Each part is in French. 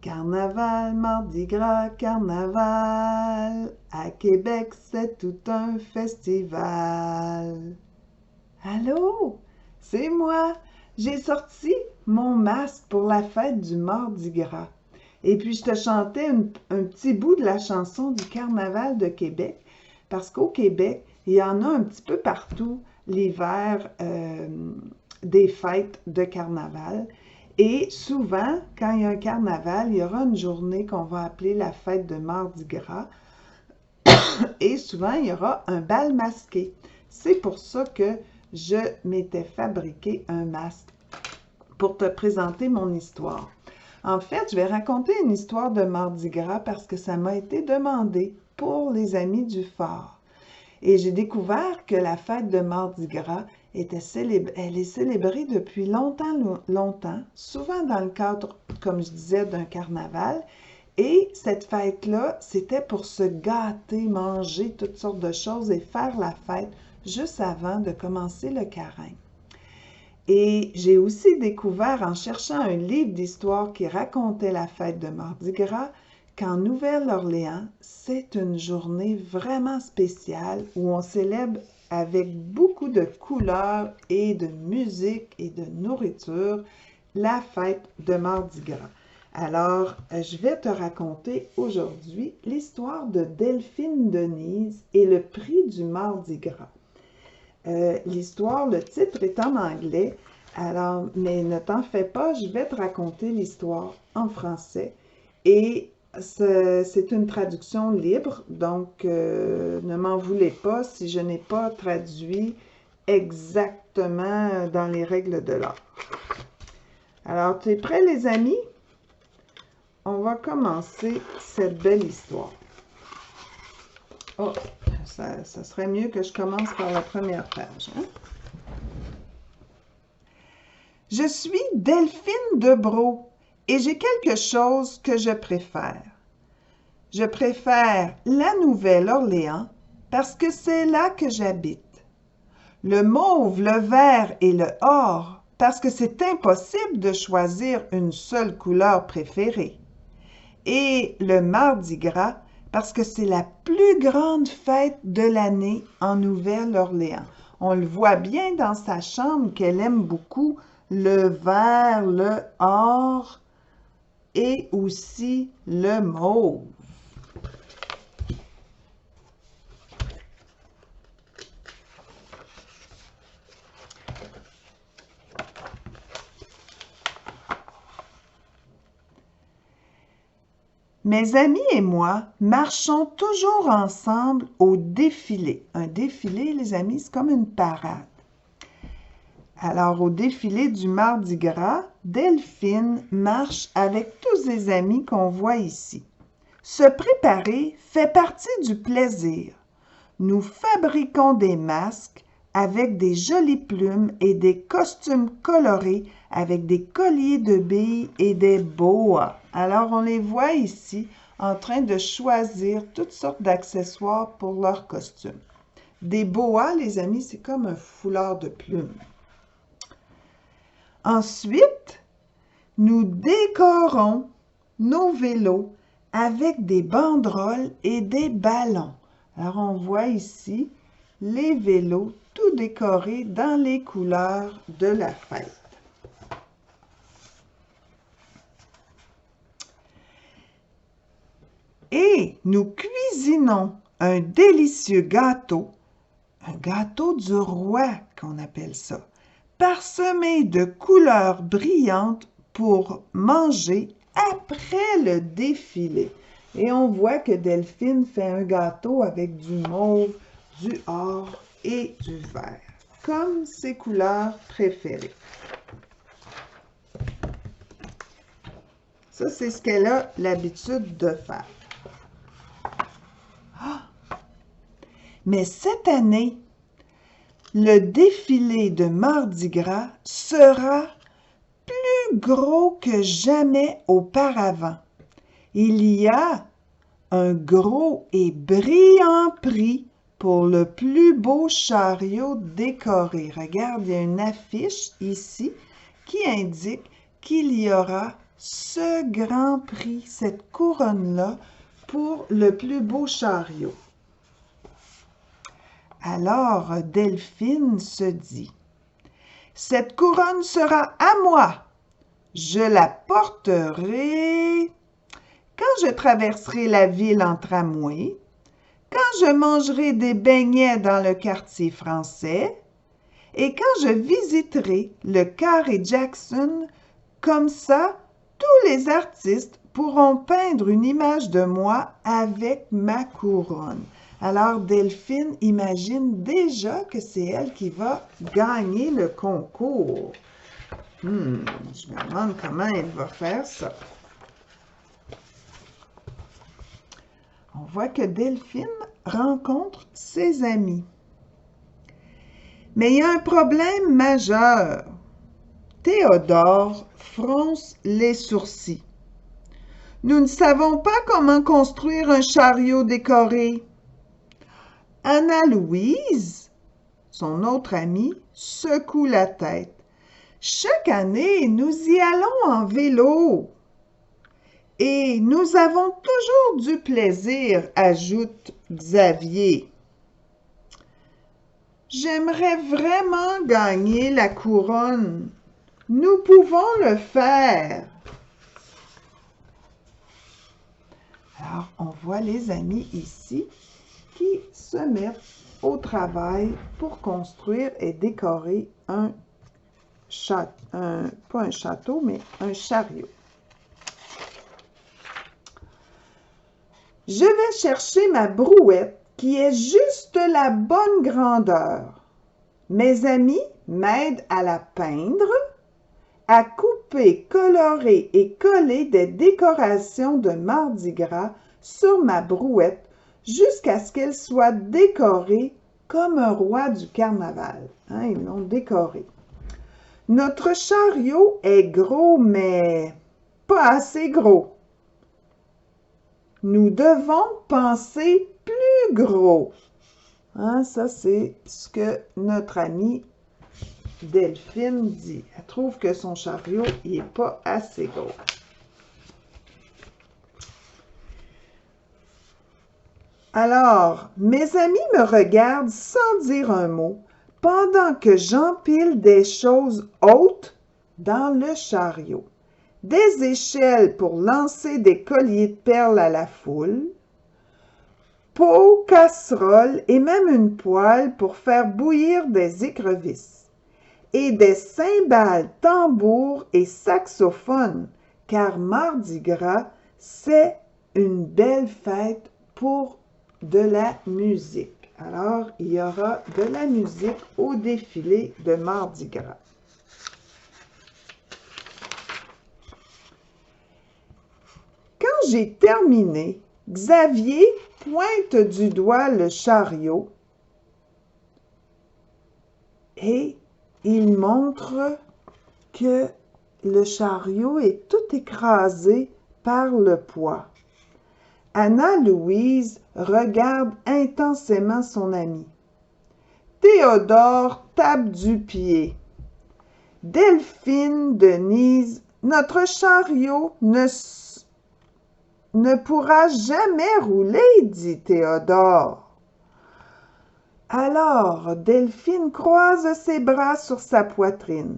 Carnaval, Mardi Gras, carnaval, à Québec c'est tout un festival. Allô, c'est moi, j'ai sorti mon masque pour la fête du Mardi Gras. Et puis je te chantais un petit bout de la chanson du Carnaval de Québec, parce qu'au Québec, il y en a un petit peu partout l'hiver des fêtes de carnaval. Et souvent, quand il y a un carnaval, il y aura une journée qu'on va appeler la fête de Mardi Gras. Et souvent, il y aura un bal masqué. C'est pour ça que je m'étais fabriqué un masque pour te présenter mon histoire. En fait, je vais raconter une histoire de Mardi Gras parce que ça m'a été demandé pour les amis du Fort. Et j'ai découvert que la fête de Mardi Gras elle est célébrée depuis longtemps, souvent dans le cadre, comme je disais, d'un carnaval. Et cette fête-là, c'était pour se gâter, manger toutes sortes de choses et faire la fête juste avant de commencer le carême. Et j'ai aussi découvert en cherchant un livre d'histoire qui racontait la fête de Mardi Gras qu'en Nouvelle-Orléans, c'est une journée vraiment spéciale où on célèbre avec beaucoup de couleurs et de musique et de nourriture la fête de Mardi Gras. Alors, je vais te raconter aujourd'hui l'histoire de Delphine Denise et le prix du Mardi Gras. L'histoire, le titre est en anglais, alors, mais ne t'en fais pas, je vais te raconter l'histoire en français et c'est une traduction libre, donc ne m'en voulez pas si je n'ai pas traduit exactement dans les règles de l'art. Alors, tu es prêts les amis? On va commencer cette belle histoire. Oh, ça serait mieux que je commence par la première page. Hein? Je suis Delphine Debreau et j'ai quelque chose que je préfère. Je préfère la Nouvelle-Orléans parce que c'est là que j'habite. Le mauve, le vert et le or parce que c'est impossible de choisir une seule couleur préférée. Et le Mardi Gras parce que c'est la plus grande fête de l'année en Nouvelle-Orléans. On le voit bien dans sa chambre qu'elle aime beaucoup le vert, le or et aussi le mauve. Mes amis et moi marchons toujours ensemble au défilé. Un défilé, les amis, c'est comme une parade. Alors, au défilé du Mardi Gras, Delphine marche avec tous les amis qu'on voit ici. Se préparer fait partie du plaisir. Nous fabriquons des masques avec des jolies plumes et des costumes colorés avec des colliers de billes et des boas. Alors, on les voit ici en train de choisir toutes sortes d'accessoires pour leurs costumes. Des boas, les amis, c'est comme un foulard de plumes. Ensuite, nous décorons nos vélos avec des banderoles et des ballons. Alors, on voit ici les vélos tout décorés dans les couleurs de la fête. Et nous cuisinons un délicieux gâteau, un gâteau du roi qu'on appelle ça, parsemé de couleurs brillantes pour manger après le défilé. Et on voit que Delphine fait un gâteau avec du mauve, du or et du vert, comme ses couleurs préférées. Ça, c'est ce qu'elle a l'habitude de faire. Mais cette année, le défilé de Mardi Gras sera plus gros que jamais auparavant. Il y a un gros et brillant prix pour le plus beau chariot décoré. Regarde, il y a une affiche ici qui indique qu'il y aura ce grand prix, cette couronne-là, pour le plus beau chariot. Alors Delphine se dit, « Cette couronne sera à moi. Je la porterai quand je traverserai la ville en tramway, quand je mangerai des beignets dans le quartier français et quand je visiterai le carré Jackson. Comme ça, tous les artistes pourront peindre une image de moi avec ma couronne. » Alors Delphine imagine déjà que c'est elle qui va gagner le concours. Je me demande comment elle va faire ça. On voit que Delphine rencontre ses amis. Mais il y a un problème majeur. Théodore fronce les sourcils. « Nous ne savons pas comment construire un chariot décoré. » Anna-Louise, son autre amie, secoue la tête. « Chaque année, nous y allons en vélo. » « Et nous avons toujours du plaisir, ajoute Xavier. « J'aimerais vraiment gagner la couronne. Nous pouvons le faire. » Alors, on voit les amis ici qui se mettent au travail pour construire et décorer pas un château, mais un chariot. Je vais chercher ma brouette qui est juste la bonne grandeur. Mes amis m'aident à la peindre, à couper, colorer et coller des décorations de Mardi Gras sur ma brouette jusqu'à ce qu'elle soit décorée comme un roi du carnaval. Ils l'ont décorée. Notre chariot est gros, mais pas assez gros. Nous devons penser plus gros. Ça, c'est ce que notre amie Delphine dit. Elle trouve que son chariot n'est pas assez gros. Alors, mes amis me regardent sans dire un mot pendant que j'empile des choses hautes dans le chariot. Des échelles pour lancer des colliers de perles à la foule, pots, casseroles et même une poêle pour faire bouillir des écrevisses, et des cymbales, tambours et saxophones, car Mardi Gras, c'est une belle fête pour de la musique. Alors, il y aura de la musique au défilé de Mardi Gras. Quand j'ai terminé, Xavier pointe du doigt le chariot et il montre que le chariot est tout écrasé par le poids. Anna-Louise regarde intensément son ami. Théodore tape du pied. Delphine, Denise, notre chariot ne pourra jamais rouler, dit Théodore. Alors Delphine croise ses bras sur sa poitrine.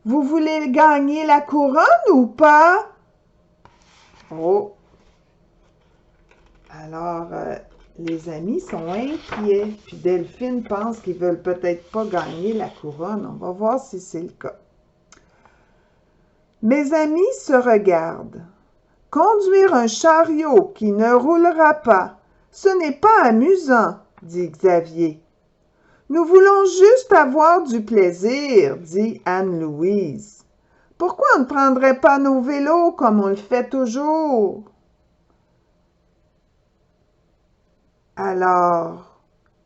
Vous voulez gagner la couronne ou pas? Oh! Alors, les amis sont inquiets, puis Delphine pense qu'ils veulent peut-être pas gagner la couronne. On va voir si c'est le cas. Mes amis se regardent. Conduire un chariot qui ne roulera pas, ce n'est pas amusant, dit Xavier. Nous voulons juste avoir du plaisir, dit Anne-Louise. Pourquoi on ne prendrait pas nos vélos comme on le fait toujours? Alors,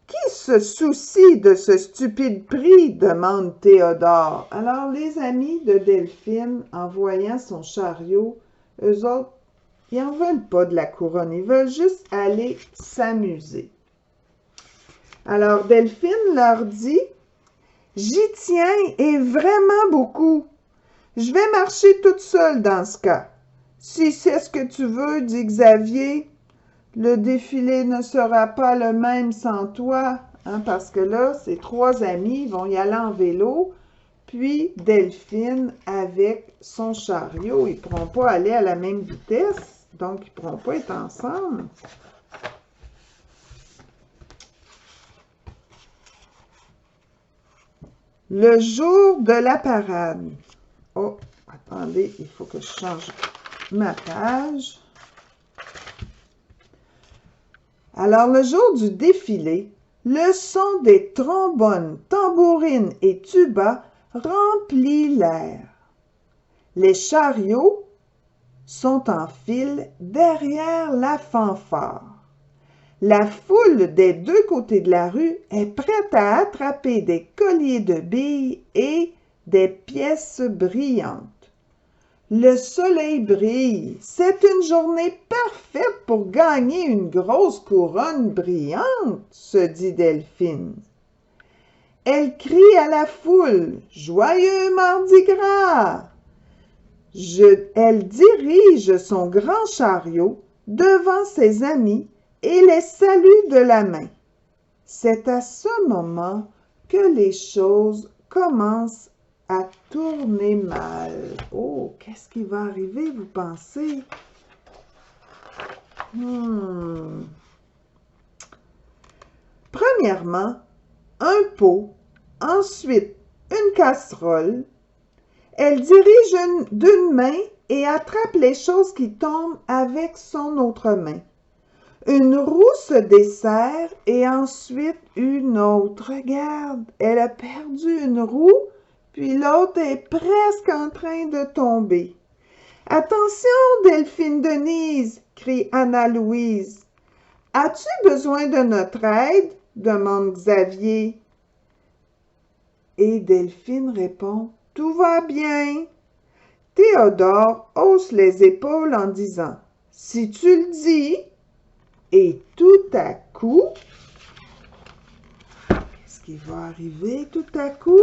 qui se soucie de ce stupide prix? Demande Théodore. Alors, les amis de Delphine, en voyant son chariot, eux autres, ils n'en veulent pas de la couronne, ils veulent juste aller s'amuser. Alors, Delphine leur dit, « J'y tiens et vraiment beaucoup. Je vais marcher toute seule dans ce cas. Si c'est ce que tu veux, dit Xavier, le défilé ne sera pas le même sans toi, hein, parce que là, ces trois amis vont y aller en vélo, puis Delphine avec son chariot. Ils ne pourront pas aller à la même vitesse, donc ils ne pourront pas être ensemble. Le jour de la parade. Oh, attendez, il faut que je change ma page. Alors, le jour du défilé, le son des trombones, tambourines et tubas remplit l'air. Les chariots sont en file derrière la fanfare. La foule des deux côtés de la rue est prête à attraper des colliers de billes et des pièces brillantes. Le soleil brille. C'est une journée parfaite pour gagner une grosse couronne brillante, se dit Delphine. Elle crie à la foule « Joyeux Mardi Gras !» Elle dirige son grand chariot devant ses amis et les salue de la main. C'est à ce moment que les choses commencent à tourner mal. Oh, qu'est-ce qui va arriver, vous pensez? Premièrement, un pot, ensuite une casserole. Elle dirige d'une main et attrape les choses qui tombent avec son autre main. Une roue se dessert et ensuite une autre. Regarde, elle a perdu une roue, puis l'autre est presque en train de tomber. « Attention, Delphine Denise !» crie Anna-Louise. « As-tu besoin de notre aide ?» demande Xavier. Et Delphine répond « Tout va bien !» Théodore hausse les épaules en disant « Si tu le dis !» Et tout à coup, qu'est-ce qui va arriver tout à coup?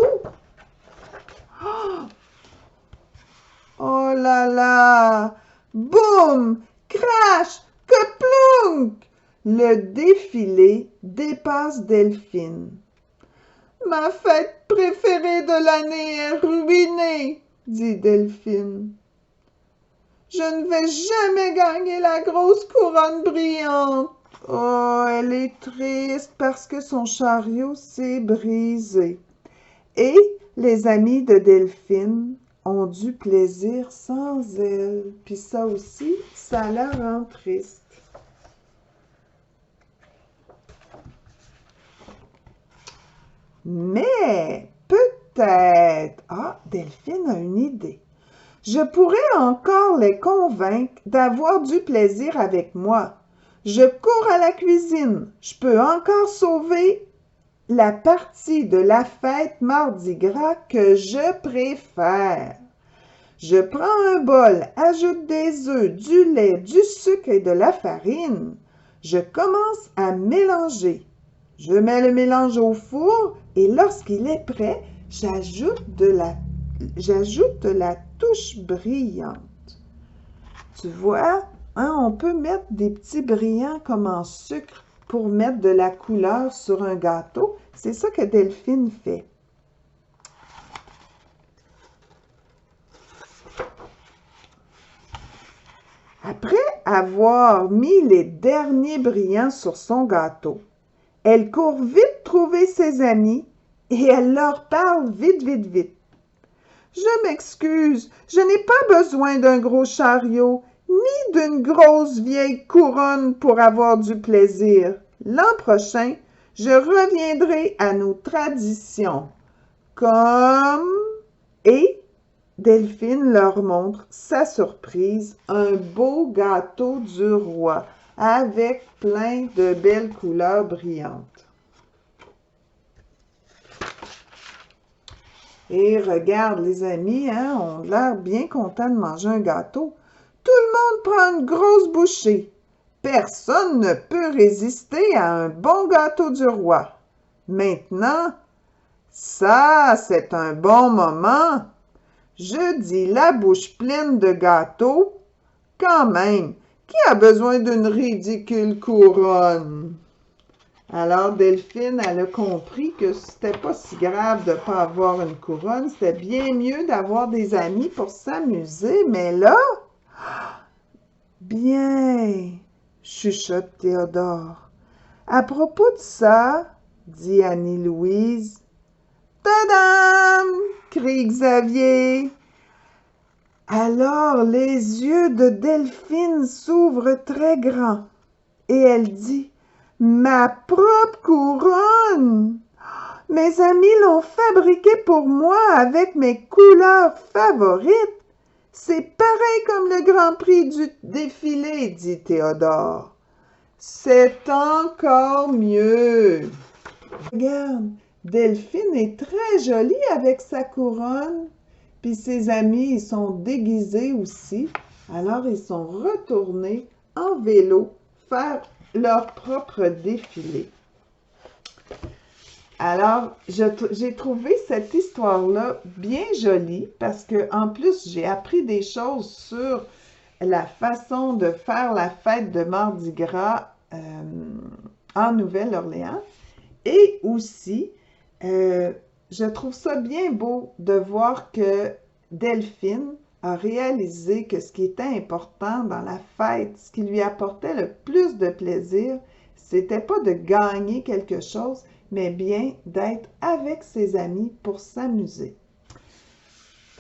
Oh là là! Boum! Crash! Keplunk! Le défilé dépasse Delphine. Ma fête préférée de l'année est ruinée, dit Delphine. Je ne vais jamais gagner la grosse couronne brillante. Oh, elle est triste parce que son chariot s'est brisé. Et les amis de Delphine ont du plaisir sans elle. Puis ça aussi, ça la rend triste. Mais peut-être... Ah, Delphine a une idée. Je pourrais encore les convaincre d'avoir du plaisir avec moi. Je cours à la cuisine. Je peux encore sauver la partie de la fête Mardi Gras que je préfère. Je prends un bol, ajoute des œufs, du lait, du sucre et de la farine. Je commence à mélanger. Je mets le mélange au four et lorsqu'il est prêt, j'ajoute la touche brillante. Tu vois, hein, on peut mettre des petits brillants comme en sucre pour mettre de la couleur sur un gâteau. C'est ça que Delphine fait. Après avoir mis les derniers brillants sur son gâteau, elle court vite trouver ses amis et elle leur parle vite, vite, vite. Je m'excuse, je n'ai pas besoin d'un gros chariot, ni d'une grosse vieille couronne pour avoir du plaisir. L'an prochain, je reviendrai à nos traditions. Comme... Et Delphine leur montre sa surprise, un beau gâteau du roi, avec plein de belles couleurs brillantes. Et regarde, les amis, hein, ont l'air bien contents de manger un gâteau. Tout le monde prend une grosse bouchée. Personne ne peut résister à un bon gâteau du roi. Maintenant, ça, c'est un bon moment. Je dis la bouche pleine de gâteaux. Quand même, qui a besoin d'une ridicule couronne? Alors Delphine, elle a compris que c'était pas si grave de pas avoir une couronne, c'était bien mieux d'avoir des amis pour s'amuser, mais là, bien, chuchote Théodore. À propos de ça, dit Annie-Louise. Tadam! Crie Xavier. Alors les yeux de Delphine s'ouvrent très grands et elle dit: Ma propre couronne! Mes amis l'ont fabriquée pour moi avec mes couleurs favorites. C'est pareil comme le Grand Prix du défilé, dit Théodore. C'est encore mieux. Regarde, Delphine est très jolie avec sa couronne. Puis ses amis, ils sont déguisés aussi. Alors, ils sont retournés en vélo faire leur propre défilé. Alors, j'ai trouvé cette histoire-là bien jolie parce que en plus, j'ai appris des choses sur la façon de faire la fête de Mardi Gras en Nouvelle-Orléans. Et aussi, je trouve ça bien beau de voir que Delphine a réalisé que ce qui était important dans la fête, ce qui lui apportait le plus de plaisir, c'était pas de gagner quelque chose, mais bien d'être avec ses amis pour s'amuser.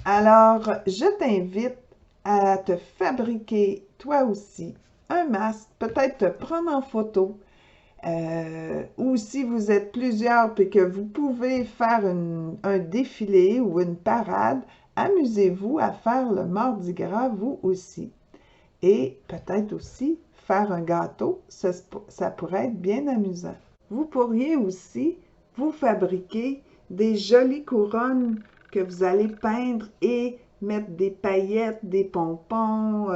Alors, je t'invite à te fabriquer toi aussi un masque, peut-être te prendre en photo, ou si vous êtes plusieurs et que vous pouvez faire un défilé ou une parade, amusez-vous à faire le Mardi Gras vous aussi. Et peut-être aussi faire un gâteau, ça pourrait être bien amusant. Vous pourriez aussi vous fabriquer des jolies couronnes que vous allez peindre et mettre des paillettes, des pompons,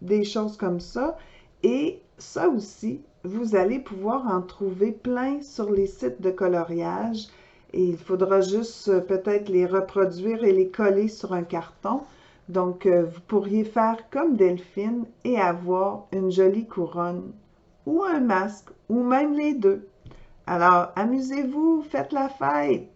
des choses comme ça. Et ça aussi, vous allez pouvoir en trouver plein sur les sites de coloriage. Et il faudra juste peut-être les reproduire et les coller sur un carton. Donc, vous pourriez faire comme Delphine et avoir une jolie couronne ou un masque ou même les deux. Alors, amusez-vous, faites la fête!